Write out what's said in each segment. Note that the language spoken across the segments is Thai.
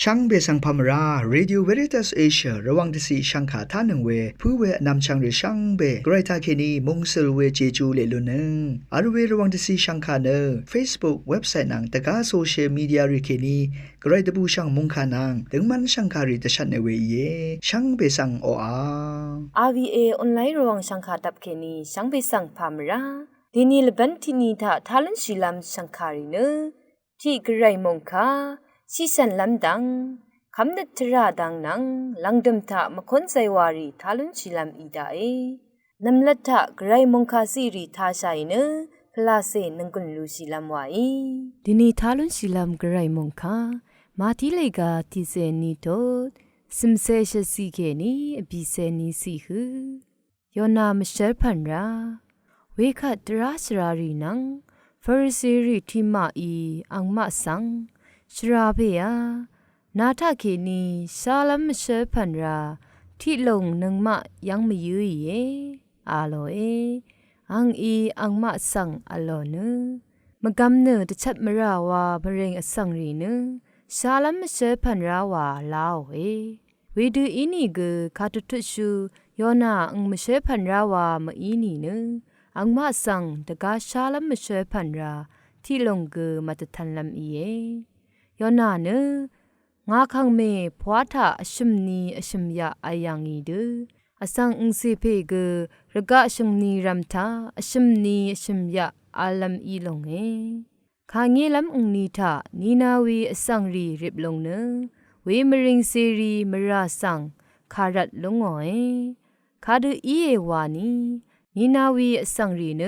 ช่างเบสังพามราเรดิโอเวริตัสเอเชียระวังดิสีช่างขาท่าหนึ่งเวผู้เวนำช่างหรือช่างเบไกรทาเคนีมงเซลเวเจจูเลลุนึงอาร์เวระวังดิสีช่างขาเนอ Facebook เว็บไซต์นังตะกาโซเชียลมีเดียริเคนีไกรตบูช่างมงขานังถึงมันช่างขาริตชันในเวเยช่างเบสังโออา RVA ออนไลน์ระวังช่างขาดับเคนีช่างเบสังพามราดีนีลบันทินีทาทาลันชิลัมช่างขาริเนที่ไกรมงคาชิสันลำดังคำนัดทราดังนังลังดมทะมคนไซวารีทาลุนชิลัมอีดาเอนำลัดทะไกรมงคาซีรีทาชัยเนพลาเซนังกุนลูชิลัมวาดินีทาลุนชิลัมไกรมงคามาทิเลกาทิเซนีโตซิมเซชซีเคนีอบิเซนีซีฮือยอนามเชลพันราเวคัตราสรารีนังฟาริซีรีทิมาอีอังมาสังชราเบียนาทาเคนีชาลัมเชพันราที่ลงนังมะยังไม่ยื้อเยอาโลเออังอีอังมะสังอาโลเนมกำเนตชัดมราวาบเรงอสังรีเนชาลัมเชพันราวาลาวเอเวดูอินีเกคาตุทุชูยอนาอังมเชพันราวามะอีนีเนอังมะสังตะกาชาลัมเชพันราที่ลงเกมาตทันลัมอีเยอนาเนงาคังเมพวาทะอชิมนีอชิมยาอายังอีเดอสังอุงเซเพเกระกะชิมนีรัมทาอชิมนีอชิมยาอาลัมอีลงเอคาเงลัมอุงนีทานีนาวีอสังรีริบลงเนเวมริงเซรีมราสังคารัดลงอ๋อคาดูอีเอวานีนีนาวีอสังรีเน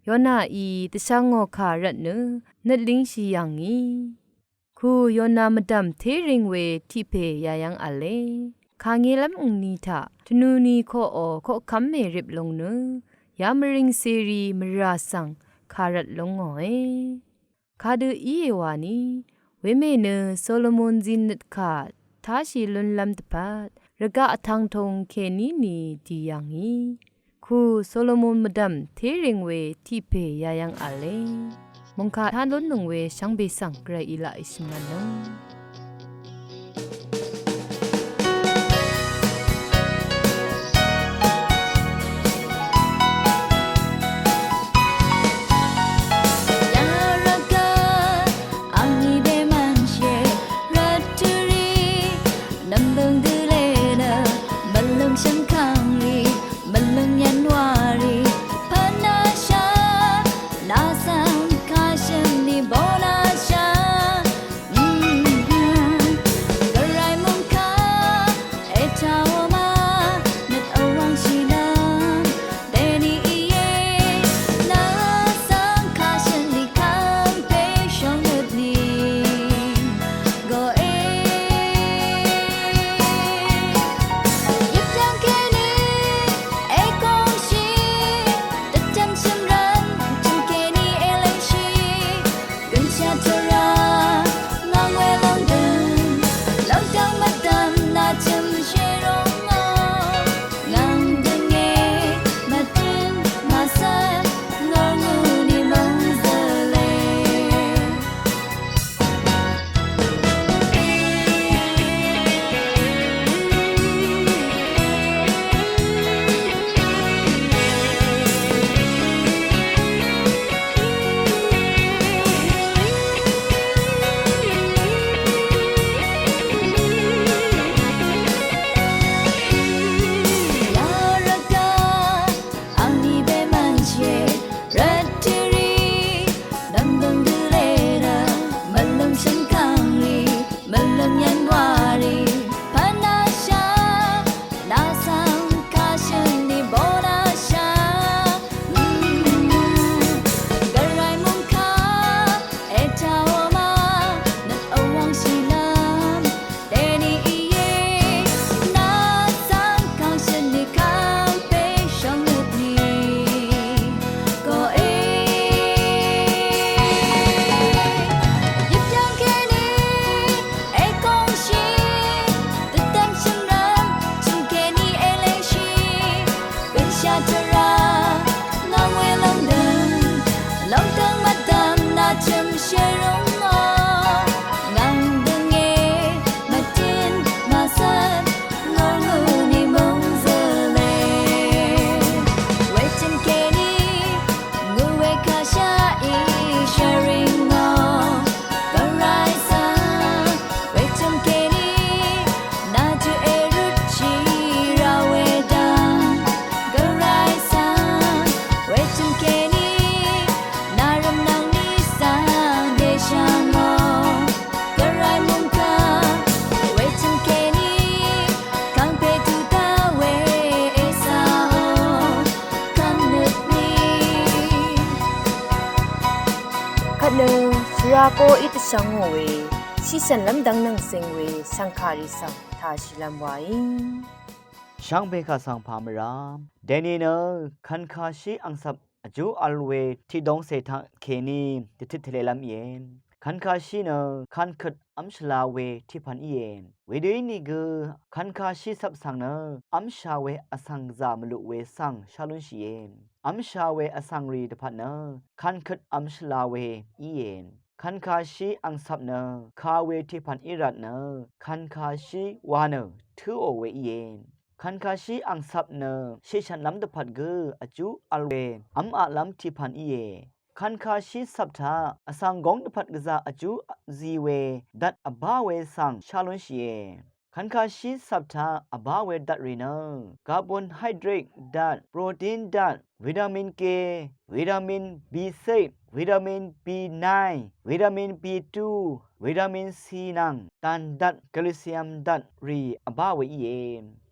ยอนาอีตะชางอคารัดเนนัดลิงชียังอีคูยอนามดัมเทริงเวทิเพยายังอะเลคาเงลัมอุนีทาทนูนีโคโอโคคัมเมริบลงเนยามริงเซรีมราสังคารัดลงอ๋อคาดูอีเอวานีเวเมเนโซโลมอนจินนัดคาทาชิลุนลัมตปัดระกะอทังทงเคนีนีดียังอีคูโซโลมอนมดัมเทริงเวทิเพยายังอะเลมงคาทานล้นหนึ่งเวช่างเบสังไกรอิลาอิสมันนง ရာကိုဣတရှောင်းဝေစီစံလမ်ဒန်းနန်းစင်ဝေစံခါရီဆောင်သာရှိလမ်ဝိုင်ช่างเบคาสังพามรามเดนีเนคันคาชีอังสับอจูอัลเวที่ดงเซทาเคนีติดทะเลลำเย็นคันคาชีเนคันขัดอัมชลาเวที่พันเย็นเวเดนี่กือคันคาชีสับสังเนอัมชาเวอสังจามลุเวสังชาลุนชีเยนอัมชาเวอสังรีดพันเนคันขัดอัมชลาเวอีเย็นคันคาชีอังสับเนคาเวที่พันอิรัตเนคันคาชีวานทือโอเวอีเย็นคันคาชีอังสับเนชิฉันลำตะพัดกืออจูอัลเวอัมอาลำที่พันอีเยคันคาชีสับทาอสังกงตะพัดกะซาอจูซีเวดัดอบาเวสังชาลุนชีเยคันคาชีสับทาอบาเวดัดรีเนคาร์บอนไฮเดรตดัดโปรตีนดัดวิตามินเควิตามิน B6 วิตามิน B9 วิตามิน B2 วิตามิน C นังตันดัดแคลเซียมดัดรีอบาเวอีเย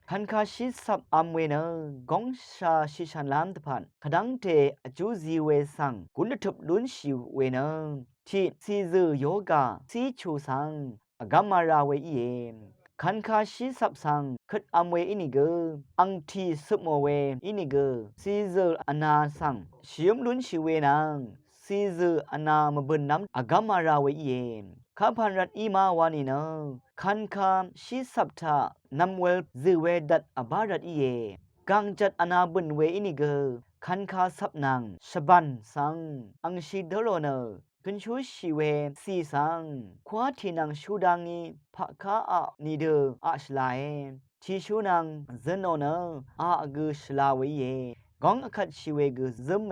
คันคาชิสับอัมเวเนกงชาชิชันลามตะพันขดังเทอจูซีเวสังกุนทุบลุนชิเวเนที่ซีซือโยกาซีชูสังอกัมมาราเวอีเยคันคาชิสับสังคัดอัมเวอินิเกอังทีสุโมเวอินิเกซีซืออนาสังชิมลุนชิเวนังซีซืออนามบุนน้ำอกัมมาราเวอีเยข้าพันรัดอีมาวานีเนคันคามชีสับทานำเวลซือเวดัดอบารัดอีเยกังจัดอนาบุนเวอินิเกคันคาสับนางชบันสังอังชีเดโรเนคุนชูชีเวซีสังควาทีนังชูดังนีพะคาอะนีเดอะชลาเอทีชูนังเซโนเนอาอกือชลาเวเยกองอคัดชีเวกือซึมเม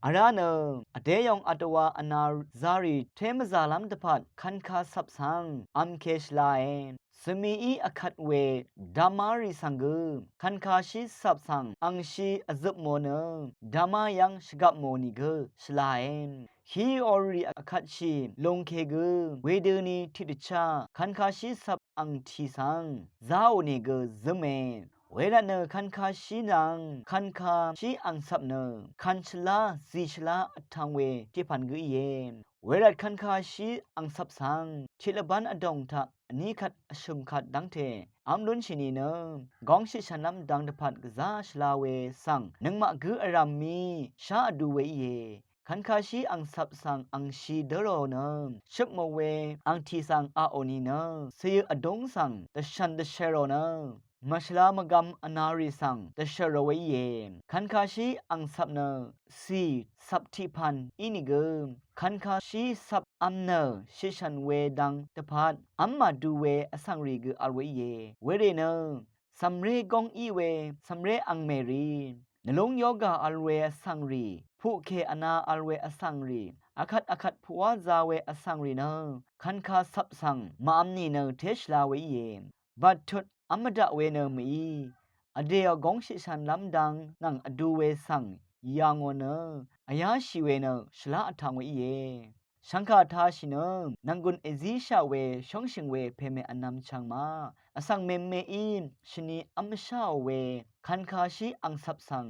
อาราเนอเดยองอัตวาอนาซารีเทมซาลัมตะพัดคันคาสับสังอัมเคชลาเอนสมีอีอคัดเวดามารีสังกือคันคาชิสับสังอังชีอซึบโมเนดามายังชกับโมนิกือชลาเอนฮีออรีอคัดชีลงเคกือเวเดนีทิดชาคันคาชิสับอังทีสังซาโอนิกือซึเมเวลาเนคันคาชีนังคันคาชีอังสับเนคันชลาซีชลาทางเวที่พันกุเยนเวลาคันคาชีอังสับสังชิลบันอดงทะนี้ขัดชุมขัดดังเทอัมลุนชินีเนกองชิชันน้ำดังตะพัดกซาชลาเวสังนังมะกืออรามีชาดูเวเยคันคาชีอังสับสังอังชีเดโรเนชุบโมเวอังทีสังอาโอนีเนเสียอดงสังตะชันตะเชโรเนมัชลามกำอนาริสังตะเชรเวเยคันคาชีอังสับเนซีสับทิพันอินิเกคันคาชีสับอัมเนชิชันเวดังตะพัดอัมมาดูเวอสังรีกอลเวเยเวเรเนสัมเรกงอีเวสัมเรอังเมรีนลงโยกาอลเวอสังรีผู้เคอนาอลเวอสังรีอคัดผัวซาเวอสังรีเนคันคาสับสังมาอัมนีเนเทชลาเวเยบัดทุดอมดะเวเนมีอเดียกงชิชันลำดังนังอดูเวสังยางโนอายาชิเวเนชลาทางเวเยชังคาทาชิเนนังกุนเอซิชาเวชงชิงเวเพเมอนำชังมาอสังเมเมอีชนีอัมชาเวคันคาชิอังสับสัง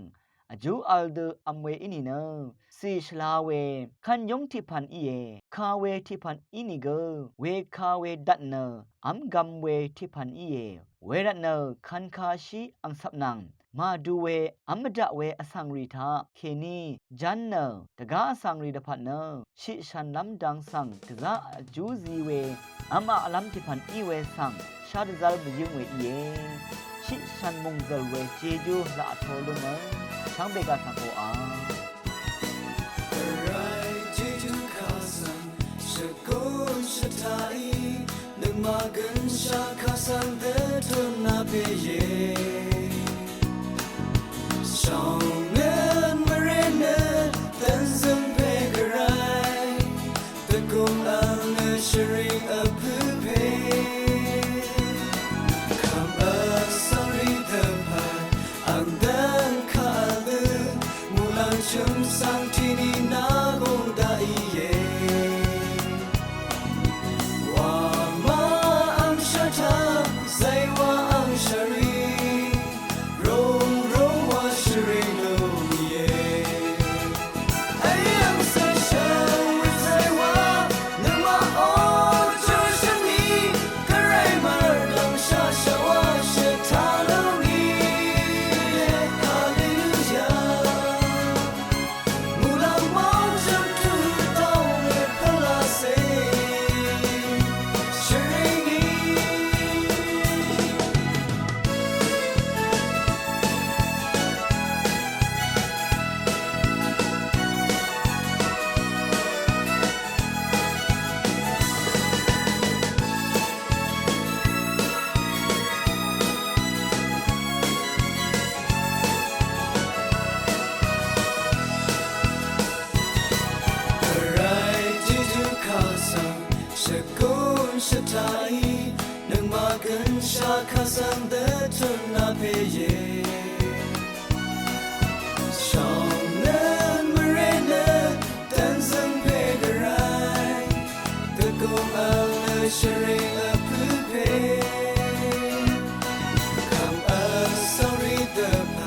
อจูอัลเดอัมเวอินีเนซีชลาเวคันยงทิพันอีเยคาเวทิพันอินิเกเวคาเวดัตเนอัมกัมเวทิพันอีเยเวรัตเนคันคาชิอังสับนังมาดูเวอัมดะเวอสังรีทาเคนีจันเนตะกาอสังรีดพันเนชิชันลำดังสังกะซาจูซีเวอัมอะลัมทิพันอีเวสังชาดซัลบยุงเวอีเยชิชันมงซัลเวเจจูละอโทลุเนช่างเบกาสังโออามากันชาคาสังเดทุนาเปเยชองเงินมาเรเนตันซึมเพกไรตะกุมอันเนชริงอพืเพคำอักษริเดพัดอันดันคาลือมูลังชุมสังที่นี่นาคงได้เยใจ跟下卡上的春那配耶，少能不认得，但生配个来，个公安了是人了不配，看啊 sorry 的盘，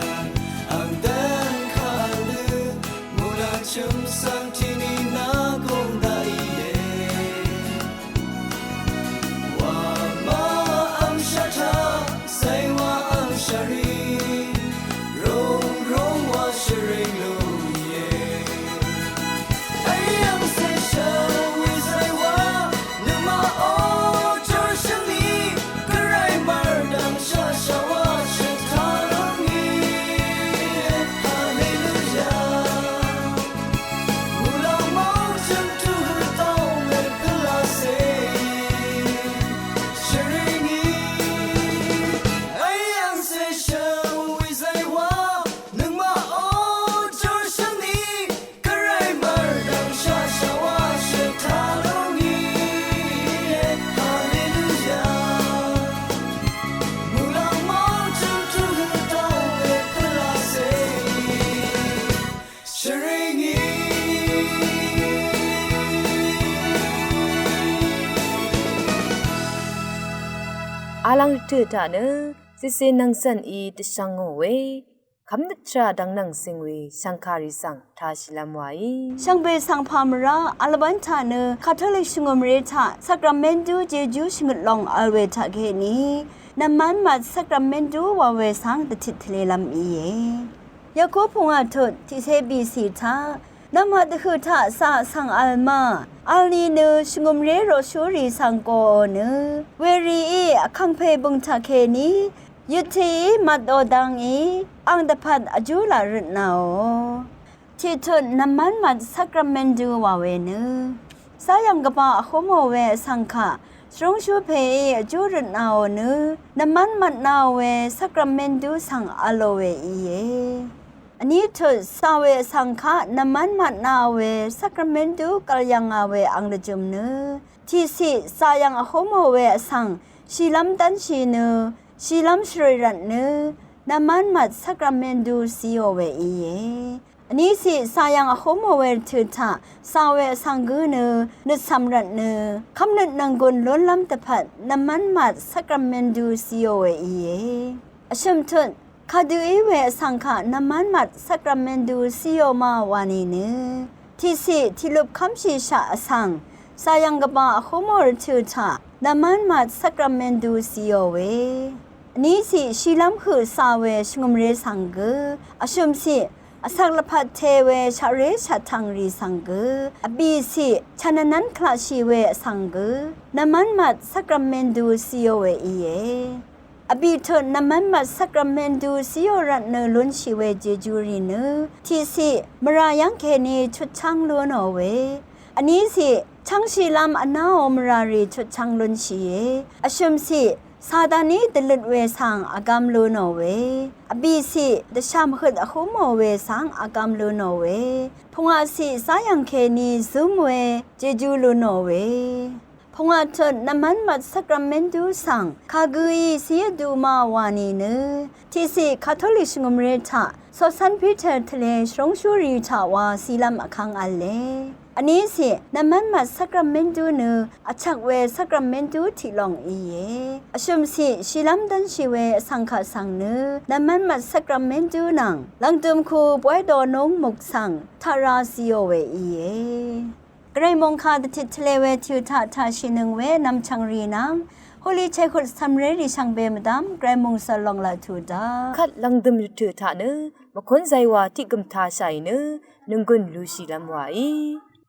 昂登卡了，木兰琼上提你那公大耶。อาลังเถิดาเนซิเซนังสันอีตชังโงเวคำนึกตราดังนังสิงเวสังคาริสังทาชิลามวายช่างเบสังพามราอัลบันทาเนคาทอลิกชงมเรทาสักราเมนดูเจจูชงลองอัลเวทาเกนีน้ำมันมัดสักราเมนดูวาเวสังติดทะเลลำอีเยยาโคพงอาทดที่เซบีสีทาน้ำมันคือทาสาสังอัลมาอัลลีเนชงมเรโรชูรีสังโกเนเวรีคังเพบุงทาเคนียุทีมัดโอดังอีอังดพัดอจูลารุนาวที่ทนน้ำมันมัดสักราเมนดูวาเวเนสายังกะปะโคโมเวสังคะสรงชูเพอจูรุนาวเนน้ำมันมัดนาวเวสักราเมนดูสังอโลเวอีเยอันนี้เธอสาวเวสังคะน้ำมันมัดนาวเวสักราเมนดูกัลยังอาเวอังเดจุมเนที่สิสายังโคโมเวสังชีลัมตันชีเนชีลัมชริรันเนน้ำมันมัดสักราเมนดูซีโอเวอีเยอันนี้สิสายังโคโมเวถือท่าสาวเวสังกูเนนึกสำรันเนคำนึกนังกุนล้นล้ำตะพัดน้ำมันมัดสักราเมนดูซีโอเวอีเยอชมทุนคาดูอีเวสังขะน้ำมันมัดสักราเมนดูซีโอมาวานีเนที่สิที่ลุบคำชีชาสังสายังกะปะโคโมรถือท่าน้ำมันมัดสักราเมนดูซีโอเวนี้สิชีลัมคือสาวเวชงมเรสังเกอชมสิอสักละพัดเทเวชาเรชาทังรีสังเกอบีสิชนะนั้นคลาชีเวสังเกน้ำมันมัดสักราเมนดูซีโอเวอีเยอบีเถิดน้ำมันมัดสักราเมนดูซีโอรันเนลุนชีเวเจจูรีเนที่สิมรายังเคนีชุดช่างล้วนเอาเวอันนี้สิช่างชีลัมอนาโอมรารีชุดช่างลุนชีเยอชมสิซาดานีตลุดเวสังอากามลูโนเวอบีสิดชามขึ้นอคุโมเวสังอากามลูโนเวพงอาสิสายังเคนีซุมเวเจจูลูโนเวพงอาทนน้ำมันมัดสักราเมนดูสังคากุยเสียดูมาวานีเนที่สิคาทอลิกงมเรทาโซซันพิเทอร์ทะเลชงชูรีชาวาซีลัมอคังอัลเลอันนี้สิน้ำมันมัดสักราเมนดูเนอชักเวสักราเมนดูที่ลองอีเยอชมสิชิลัมดันชีเวสังขะสังเนน้ำมันมัดสักราเมนดูนังหลังตุมคูป่วยโดนงมุกสังทาราซิโอเวอีเยไกรมงคาติทะเลเวทิวทาทาชินึงเวนำชังรีนำฮอลีเชคุดซัมเรดิชังเบมดามไกรมงสลองลาทูดาคัดลังดมถือท่าเนมคนใจว่าที่กำทาใส่เนนึงกุนลูชีลำวาย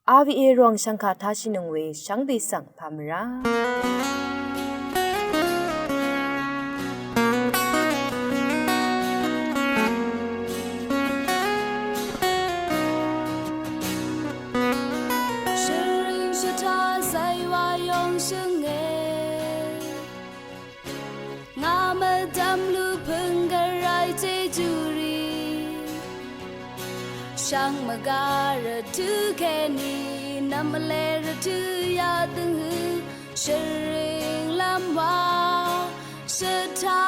อาวีเอรองชังคาทาชินงเวชังเบสังพามราช่างมากาละทุกแค่นี้น้ำมาเลระทุยาตึงหือเชริงลำวา สถา